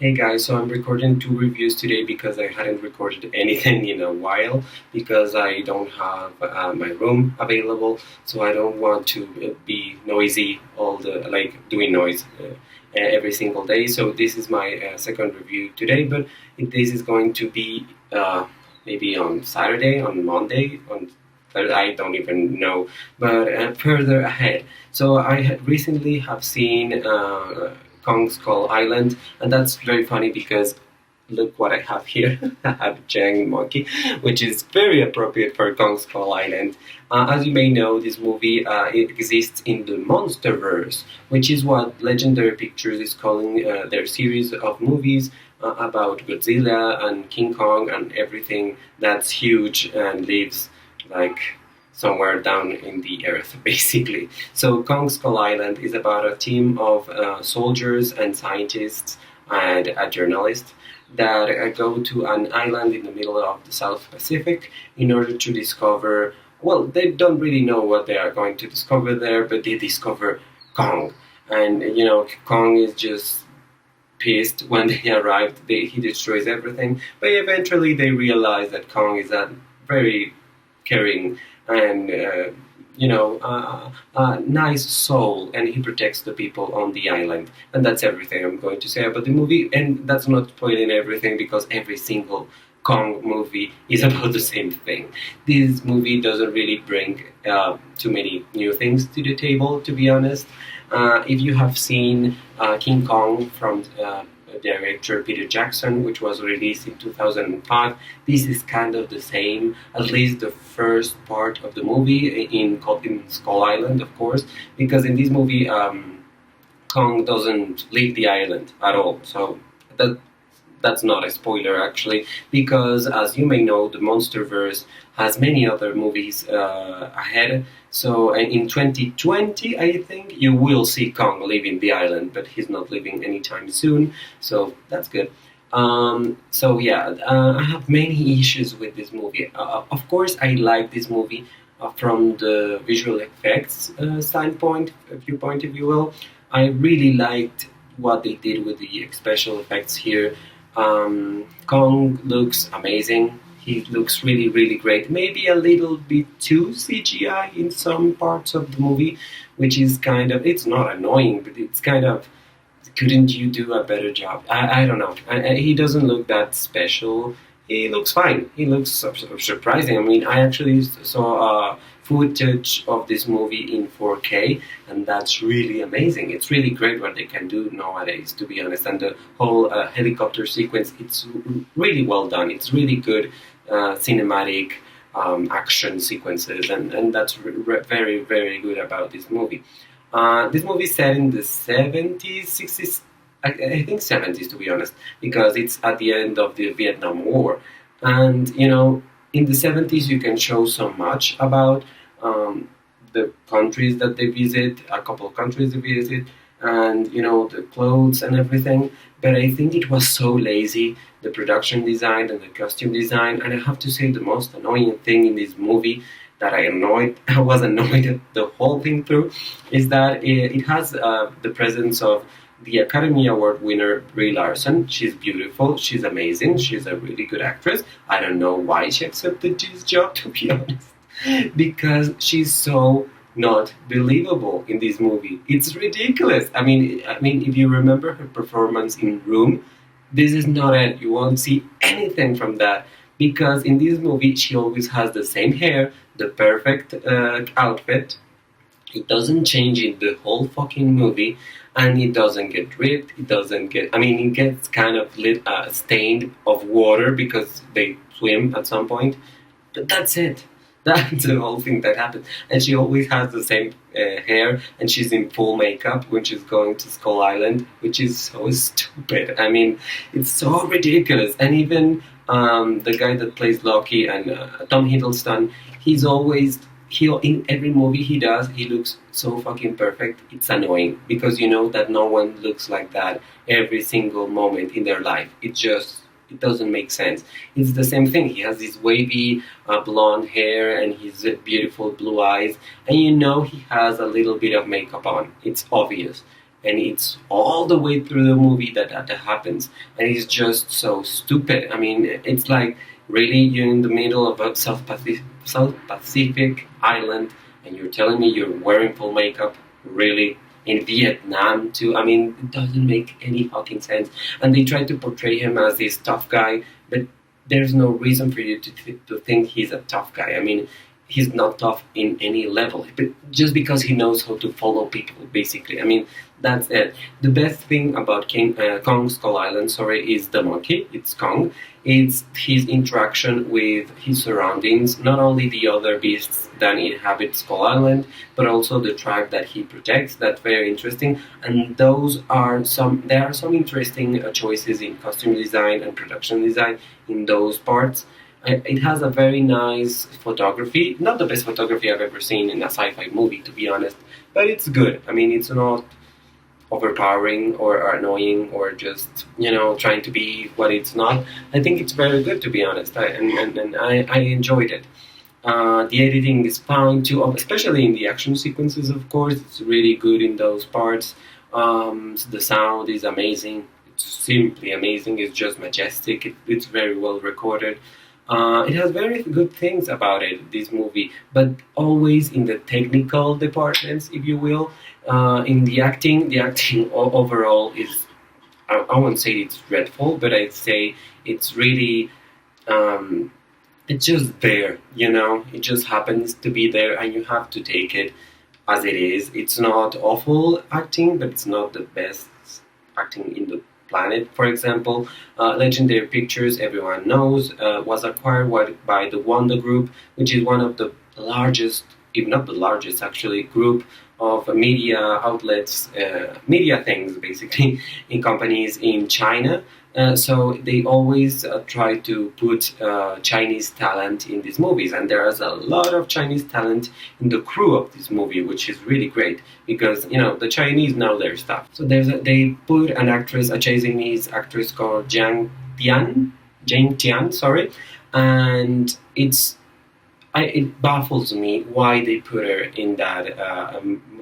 Hey guys, so I'm recording two reviews today because I hadn't recorded anything in a while because I don't have my room available, so I don't want to be noisy all the doing noise every single day. So this is my second review today, but this is going to be maybe on Saturday, on Monday, on I don't even know, but further ahead. So I had recently have seen Kong Skull Island, and that's very funny because look what I have here. I have a giant monkey, which is very appropriate for Kong Skull Island. As you may know, this movie it exists in the Monsterverse, which is what Legendary Pictures is calling their series of movies about Godzilla and King Kong and everything that's huge and lives like somewhere down in the earth, basically. So Kong Skull Island is about a team of soldiers and scientists and a journalist that go to an island in the middle of the South Pacific in order to discover, well, they don't really know what they are going to discover there, but they discover Kong. And, Kong is just pissed when they arrived. He destroys everything, but eventually they realize that Kong is a very caring and nice soul, and he protects the people on the island. And that's everything I'm going to say about the movie, and that's not spoiling everything because every single Kong movie is about the same thing. This movie doesn't really bring too many new things to the table, to be honest. If you have seen King Kong from director Peter Jackson, which was released in 2005. This is kind of the same, at least the first part of the movie in Skull Island, of course, because in this movie, Kong doesn't leave the island at all. So that's not a spoiler actually, because as you may know, the Monsterverse has many other movies ahead. So in 2020, I think you will see Kong leaving the island, but he's not leaving anytime soon. So that's good. I have many issues with this movie. Of course, I like this movie from the visual effects standpoint, viewpoint, if you will. I really liked what they did with the special effects here. Kong looks amazing. He looks really, really great. Maybe a little bit too CGI in some parts of the movie, which is kind of, it's not annoying, but it's kind of, couldn't you do a better job? I don't know. He doesn't look that special. He looks fine. He looks surprising. I mean, I actually saw footage of this movie in 4K, and that's really amazing. It's really great what they can do nowadays, to be honest. And the whole helicopter sequence, it's really well done. It's really good cinematic action sequences, and that's very, very good about this movie. This movie is set in the 70s, 60s, I think 70s to be honest, because it's at the end of the Vietnam War. And, in the 70s you can show so much about the countries that they visit, a couple of countries they visit, and, the clothes and everything. But I think it was so lazy, the production design and the costume design. And I have to say the most annoying thing in this movie that I was annoyed at the whole thing through, is that it has the presence of the Academy Award winner Brie Larson. She's beautiful, she's amazing, she's a really good actress. I don't know why she accepted this job, to be honest, because she's so not believable in this movie. It's ridiculous. I mean, if you remember her performance in Room, this is not it. You won't see anything from that, because in this movie she always has the same hair, the perfect outfit. It doesn't change in the whole fucking movie, and it doesn't get ripped. It doesn't get. I mean, it gets kind of stained of water because they swim at some point, but that's it. That's the whole thing that happens. And she always has the same hair, and she's in full makeup when she's going to Skull Island, which is so stupid. I mean, it's so ridiculous. And even the guy that plays Loki and Tom Hiddleston, he in every movie he does, he looks so fucking perfect. It's annoying because you know that no one looks like that every single moment in their life. It doesn't make sense. It's the same thing. He has this wavy blonde hair and his beautiful blue eyes, and you know he has a little bit of makeup on. It's obvious. and it's all the way through the movie that happens, and it's just so stupid. I mean, it's like really you're in the middle of a South Pacific island, and you're telling me you're wearing full makeup, really? In Vietnam too. I mean, it doesn't make any fucking sense. And they try to portray him as this tough guy, but there's no reason for you to think he's a tough guy. I mean, he's not tough in any level, but just because he knows how to follow people, basically. I mean, that's it. The best thing about Kong Skull Island, sorry, is the monkey. It's Kong. It's his interaction with his surroundings, not only the other beasts that inhabit Skull Island, but also the tribe that he protects. That's very interesting. And there are some interesting choices in costume design and production design in those parts. It has a very nice photography. Not the best photography I've ever seen in a sci-fi movie, to be honest, but it's good. I mean, it's not overpowering or annoying or just trying to be what it's not. I think it's very good, to be honest. I enjoyed it. The editing is fine too, especially in the action sequences. Of course, it's really good in those parts. The sound is amazing. It's simply amazing. It's just majestic. It's very well recorded. It has very good things about it, this movie, but always in the technical departments, if you will. In the acting overall is, I won't say it's dreadful, but I'd say it's really, it's just there, it just happens to be there, and you have to take it as it is. It's not awful acting, but it's not the best acting in the planet. For example, Legendary Pictures, everyone knows, was acquired by the Wanda Group, which is one of the largest, if not the largest actually, group of media outlets, media things basically, in companies in China. So they always try to put Chinese talent in these movies, and there is a lot of Chinese talent in the crew of this movie, which is really great because the Chinese know their stuff. So they put a Chinese actress called Jane Tian, sorry, and it baffles me why they put her in that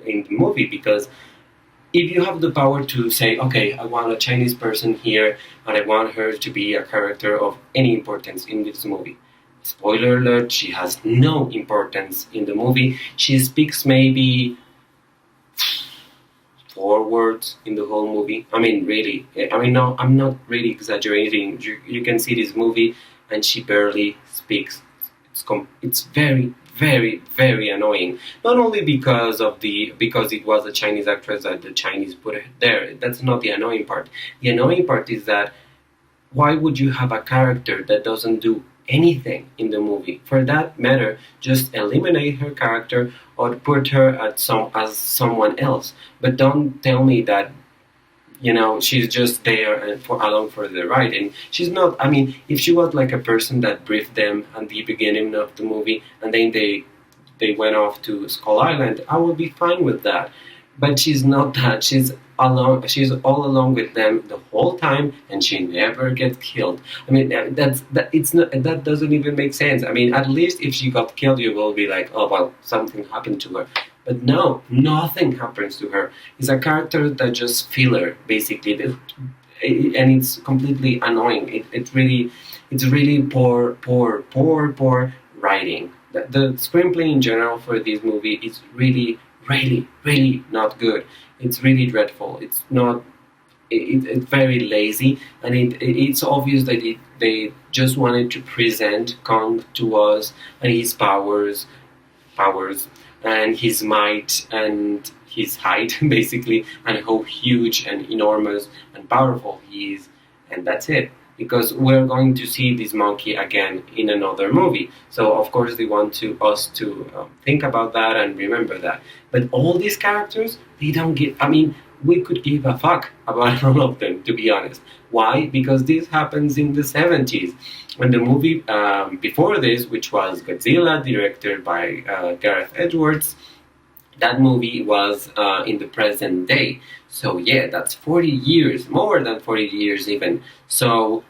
in the movie, because if you have the power to say, okay, I want a Chinese person here and I want her to be a character of any importance in this movie. Spoiler alert, she has no importance in the movie. She speaks maybe 4 words in the whole movie. I mean, really. No, I'm not really exaggerating. You can see this movie and she barely speaks. It's very, very, very annoying. Not only because it was a Chinese actress that the Chinese put her there. That's not the annoying part. The annoying part is that why would you have a character that doesn't do anything in the movie? For that matter, just eliminate her character or put her as someone else. But don't tell me that she's just there and along for the ride. And she's not. I mean, if she was like a person that briefed them at the beginning of the movie and then they went off to Skull Island, I would be fine with that. But she's not that. She's all along with them the whole time, and she never gets killed. I mean, that doesn't even make sense. I mean, at least if she got killed, you will be like, oh well, something happened to her. But no, nothing happens to her. It's a character that just filler, basically, and it's completely annoying. It's really poor writing. The screenplay in general for this movie is really, really, really not good. It's really dreadful. It's not. It's very lazy, and it's obvious that they just wanted to present Kong to us and his powers, and his might and his height, basically, and how huge and enormous and powerful he is, and that's it. Because we're going to see this monkey again in another movie, so of course they want us to think about that and remember that. But all these characters, they don't give. I mean, we could give a fuck about all of them, to be honest. Why? Because this happens in the 70s. When the movie before this, which was Godzilla, directed by Gareth Edwards, that movie was in the present day. So yeah, that's 40 years, more than 40 years even. So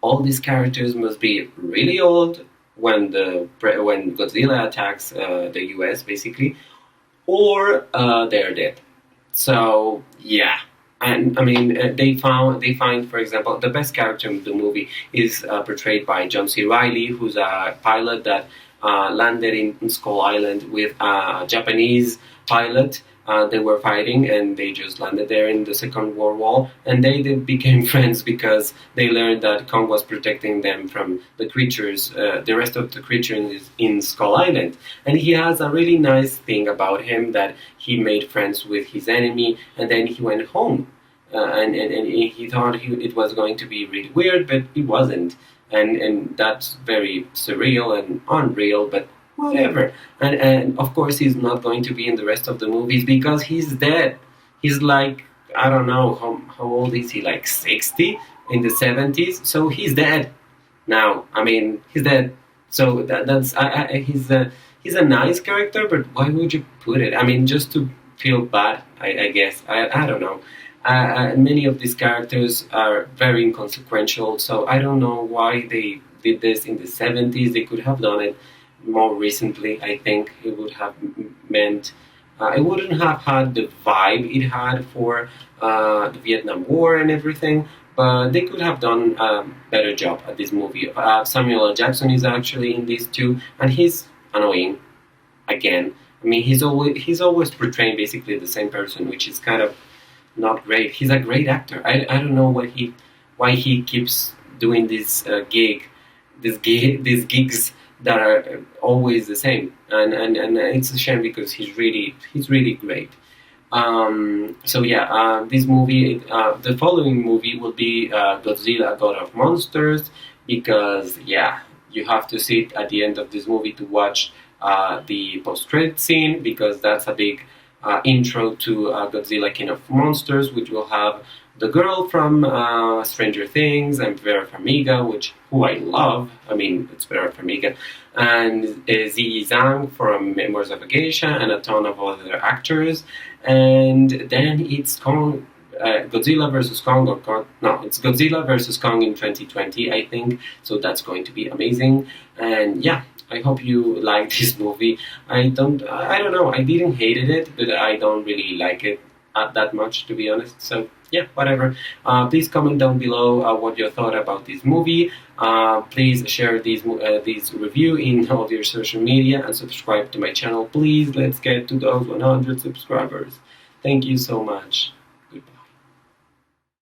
all these characters must be really old when Godzilla attacks the US, basically, or they're dead. So yeah, and I mean they find, for example, the best character in the movie is portrayed by John C. Reilly, who's a pilot that landed in Skull Island with a Japanese pilot. They were fighting and they just landed there in the Second World War, and they became friends because they learned that Kong was protecting them from the creatures, the rest of the creatures in Skull Island. And he has a really nice thing about him that he made friends with his enemy, and then he went home. And he thought it was going to be really weird, but it wasn't. And that's very surreal and unreal, but whatever. And of course, he's not going to be in the rest of the movies because he's dead. He's like, I don't know, how old is he? Like 60 in the 70s? So he's dead now. I mean, he's dead. So that's he's a nice character, but why would you put it? I mean, just to feel bad, I guess. I don't know. Many of these characters are very inconsequential, so I don't know why they did this in the 70s. They could have done it more recently. I think it would have meant it wouldn't have had the vibe it had for the Vietnam War and everything, but they could have done a better job at this movie. Samuel L. Jackson is actually in this too, and he's annoying again. I mean, he's always portraying basically the same person, which is kind of not great. He's a great actor. I don't know why he keeps doing these gigs that are always the same, and it's a shame because he's really great. So yeah, this movie, the following movie will be Godzilla, God of Monsters, because yeah, you have to sit at the end of this movie to watch the post-credit scene because that's a big intro to Godzilla, King of Monsters, which will have the girl from Stranger Things and Vera Farmiga, who I love. I mean, it's Vera Farmiga, and Ziyi Zhang from Memoirs of a Geisha, and a ton of other actors. And then it's Kong, Godzilla versus Kong, no, it's Godzilla versus Kong in 2020, I think. So that's going to be amazing. And yeah, I hope you like this movie. I don't know. I didn't hated it, but I don't really like it that much, to be honest. So yeah, whatever. Please comment down below what you thought about this movie. Please share this review in all your social media and subscribe to my channel. Please, let's get to those 100 subscribers. Thank you so much.